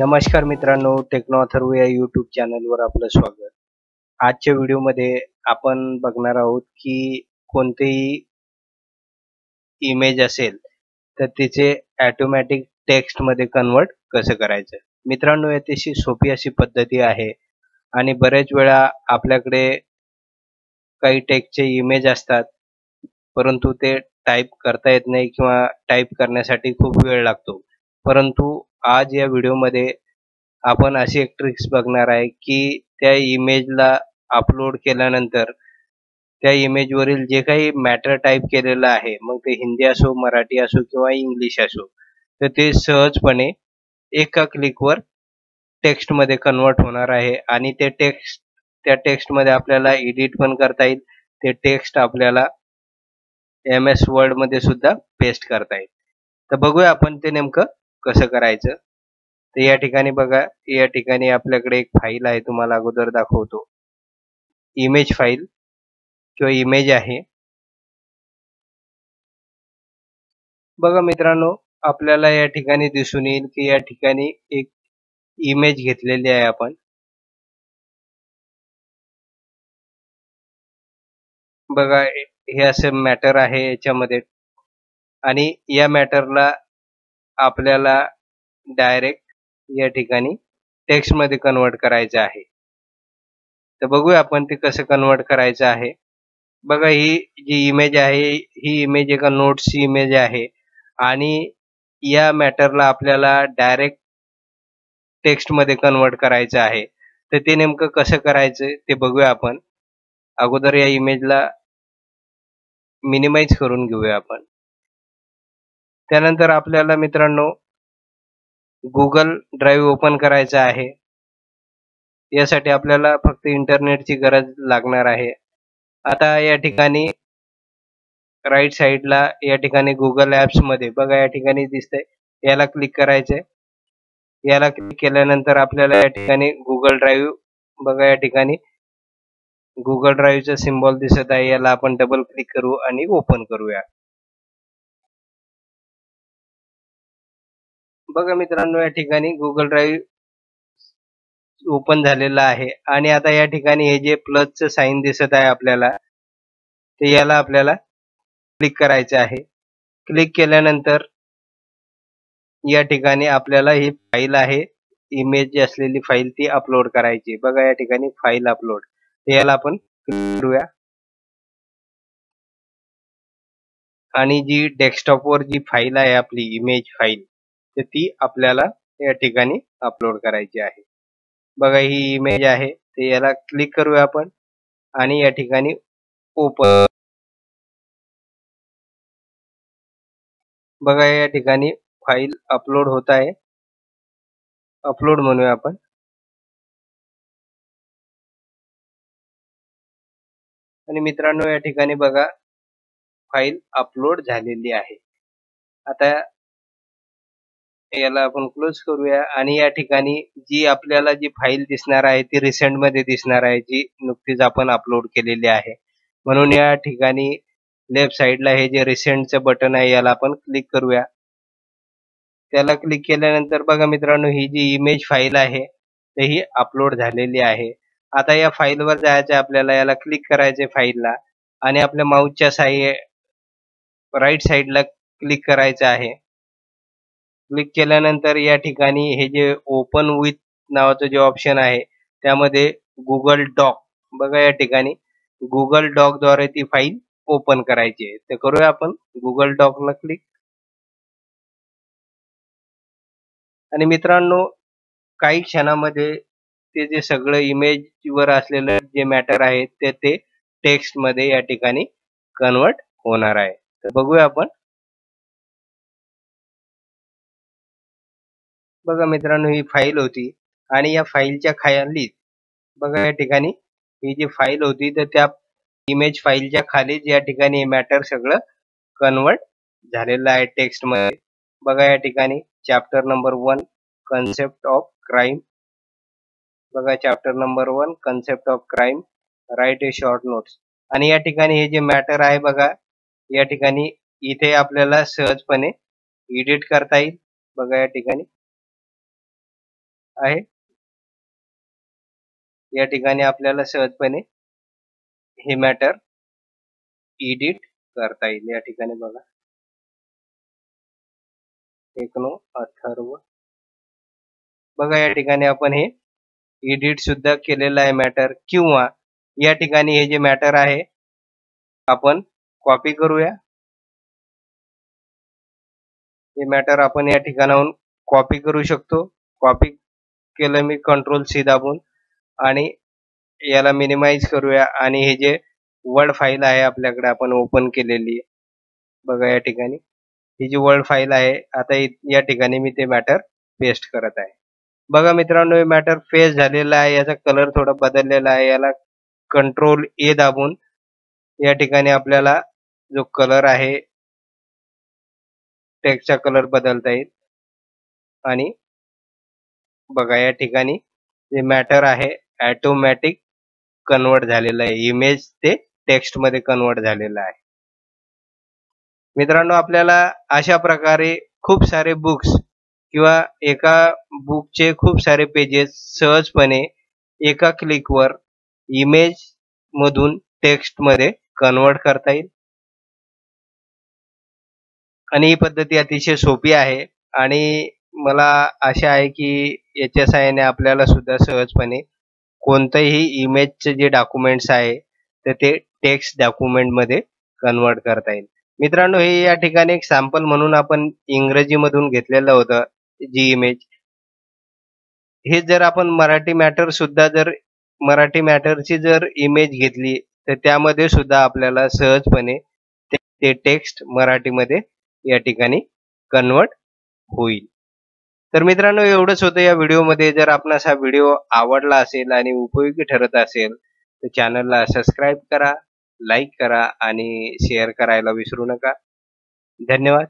नमस्कार मित्रांनो, टेक्नो अथर्व या यूट्यूब चॅनलवर आपलं स्वागत. आजच्या व्हिडिओमध्ये आपण बघणार आहोत की कोणतेही इमेज असेल तर तिचे ऑटोमॅटिक टेक्स्ट मध्ये कन्वर्ट कसं करायचं. मित्रांनो, याची सोपी अशी पद्धती आहे आणि बरेच वेळा आपल्याकडे काही टेक्स्टचे इमेज असतात, परंतु ते टाईप करता येत नाही किंवा टाईप करण्यासाठी खूप वेळ लागतो. परंतु आज या व्हिडिओमध्ये आपण अशी एक ट्रिक्स बघणार आहे की त्या इमेजला अपलोड केल्यानंतर त्या इमेजवरील जे काही मॅटर टाईप केलेलं आहे, मग ते हिंदी असो, मराठी असो किंवा इंग्लिश असो, तर ते सहजपणे एका क्लिकवर टेक्स्टमध्ये कन्वर्ट होणार आहे आणि त्या टेक्स्टमध्ये आपल्याला एडिट पण करता येईल. ते टेक्स्ट आपल्याला MS वर्ड मध्ये सुद्धा पेस्ट करता येईल. तर बघूया आपण ते नेमकं कसं करायचं. तर या ठिकाणी बघा, या ठिकाणी आपल्याकडे एक फाईल आहे, तुम्हाला अगोदर दाखवतो. इमेज फाईल किंवा इमेज आहे. बघा मित्रांनो, आपल्याला या ठिकाणी दिसून येईल की या ठिकाणी एक इमेज घेतलेली आहे आपण. बघा, हे असे मॅटर आहे याच्यामध्ये आणि या मॅटरला आपल्याला डायरेक्ट या ठिकाणी टेक्स्ट मध्ये कन्वर्ट करायचं आहे. तर बघूया आपण ते कसं कन्वर्ट करायचं आहे. बघा, ही जी इमेज आहे, ही इमेज एका नोट्सची इमेज आहे आणि या मॅटरला आपल्याला डायरेक्ट टेक्स्ट मध्ये कन्वर्ट करायचं आहे. तर ते नेमकं कसं करायचं ते बघूया आपण. अगोदर या इमेजला मिनिमाइज करून घेऊया आपण. त्यानंतर आपल्याला मित्रांनो गुगल ड्राईव्ह ओपन करायचा आहे. यासाठी आपल्याला फक्त इंटरनेटची गरज लागणार आहे. आता या ठिकाणी राईट साईडला या ठिकाणी गुगल ॲप्स मध्ये बघा, या ठिकाणी दिसतंय, याला क्लिक करायचंय. याला क्लिक केल्यानंतर आपल्याला या ठिकाणी गुगल ड्राईव्ह, बघा या ठिकाणी गुगल ड्राईव्हचा सिम्बॉल दिसत आहे, याला आपण डबल क्लिक करू आणि ओपन करूया. बघा मित्रांनो, या ठिकाणी गुगल ड्राईव्ह ओपन झालेला आहे आणि आता या ठिकाणी हे जे प्लसचं साइन दिसत आहे आपल्याला, ते याला आपल्याला क्लिक करायचं आहे. क्लिक केल्यानंतर या ठिकाणी आपल्याला ही फाईल आहे, इमेज असलेली फाईल, ती अपलोड करायची. बघा या ठिकाणी फाईल अपलोड, याला आपण क्लिक करूया आणि जी डेस्कटॉपवर जी फाईल आहे आपली इमेज फाईल, तर ती आपल्याला या ठिकाणी अपलोड करायची आहे. बघा, ही इमेज आहे, ते याला क्लिक करूया आपण आणि या ठिकाणी ओपन. बघा, या ठिकाणी फाईल अपलोड होत आहे. अपलोड म्हणूया आपण. आणि मित्रांनो, या ठिकाणी बघा, फाईल अपलोड झालेली आहे. आता याला आपण क्लोज करूया आणि या ठिकाणी जी आपल्याला जी फाईल दिसणार आहे ती रिसेंट मध्ये दिसणार आहे, जी नुकतीच आपण अपलोड केलेली आहे. म्हणून या ठिकाणी लेफ्ट साईडला हे जे रिसेंटचं बटन आहे, याला आपण क्लिक करूया. त्याला क्लिक केल्यानंतर बघा मित्रांनो, ही जी इमेज फाईल आहे तर ही अपलोड झालेली आहे. आता या फाईलवर जायचं, आपल्याला याला क्लिक करायचे फाईलला आणि आपल्या माऊसच्या साहाय्ये राईट साईडला क्लिक करायचं आहे. क्लिक केल्यानंतर या ठिकाणी हे जे ओपन विथ नावाचं जे ऑप्शन आहे, त्यामध्ये गुगल डॉक, बघा या ठिकाणी गुगल डॉक द्वारे ती फाईल ओपन करायची आहे. तर करूया आपण गुगल डॉकला क्लिक. आणि मित्रांनो, काही क्षणामध्ये ते जे सगळं इमेजवर असलेलं जे मॅटर आहे ते टेक्स्ट मध्ये या ठिकाणी कन्वर्ट होणार आहे. तर बघूया आपण. बघा मित्रांनो, ही फाईल होती आणि या फाईलच्या खाली बघा या ठिकाणी ही जी फाईल होती, तर त्या इमेज फाईलच्या खालीच या ठिकाणी मॅटर सगळं कन्वर्ट झालेलं आहे टेक्स्ट मध्ये. बघा या ठिकाणी chapter number 1 concept of crime, बघा chapter number 1 concept of crime, write a short notes. आणि या ठिकाणी हे जे मॅटर आहे बघा, या ठिकाणी इथे आपल्याला सहजपणे एडिट करता येईल. बघा या ठिकाणी आहे. या ठिकाणी आपल्याला सहजपणे हे मॅटर एडिट करता येईल. या ठिकाणी बघा, टेक्नो अथर्व बघा, या ठिकाणी आपण हे एडिट सुद्धा केलेलं आहे मॅटर. किंवा या ठिकाणी हे जे मॅटर आहे आपण कॉपी करूया. हे मॅटर आपण या ठिकाणाहून कॉपी करू शकतो. कॉपी केलं मी कंट्रोल सी दाबून, आणि याला मिनिमाइज करूया. आणि हे जे वर्ड फाईल आहे आपल्याकडे आपण ओपन केलेली, बघा या ठिकाणी ही जी वर्ड फाईल आहे, आता या ठिकाणी मी ते मॅटर पेस्ट करत आहे. बघा मित्रांनो, हे मॅटर पेस्ट झालेला आहे. याचा कलर थोडा बदललेला आहे. याला कंट्रोल ए दाबून या ठिकाणी आपल्याला जो कलर आहे टेक्स्टचा कलर बदलता येईल. आणि बघा या ठिकाणी जे मॅटर आहे ऑटोमॅटिक कन्वर्ट झालेलं आहे. इमेज ते टेक्स्ट मध्ये कन्वर्ट झालेलं आहे. मित्रांनो, आपल्याला अशा प्रकारे खूप सारे बुक्स किंवा एका बुकचे खूप सारे पेजेस सहजपणे एका क्लिकवर इमेज मधून टेक्स्ट मध्ये कन्वर्ट करता येईल. आणि ही पद्धती अतिशय सोपी आहे. आणि मला आशा आहे की याच्या सहाय्याने आपल्याला सुद्धा सहजपणे कोणतंही इमेजचे जे डॉक्युमेंट्स आहे तर ते टेक्स्ट डॉक्युमेंट मध्ये कन्वर्ट करता येईल. मित्रांनो, हे या ठिकाणी एक सॅम्पल म्हणून आपण इंग्रजीमधून घेतलेलं होतं जी इमेज. हे जर आपण मराठी मॅटरची जर इमेज घेतली तर त्यामध्ये सुद्धा आपल्याला सहजपणे ते टेक्स्ट मराठीमध्ये या ठिकाणी कन्वर्ट होईल. तर मित्रांनो, एवढंच होतं या व्हिडिओमध्ये. जर आपणास हा व्हिडिओ आवडला असेल आणि उपयोगी ठरत असेल तर चॅनलला सबस्क्राईब करा, लाईक करा आणि शेअर करायला विसरू नका. धन्यवाद.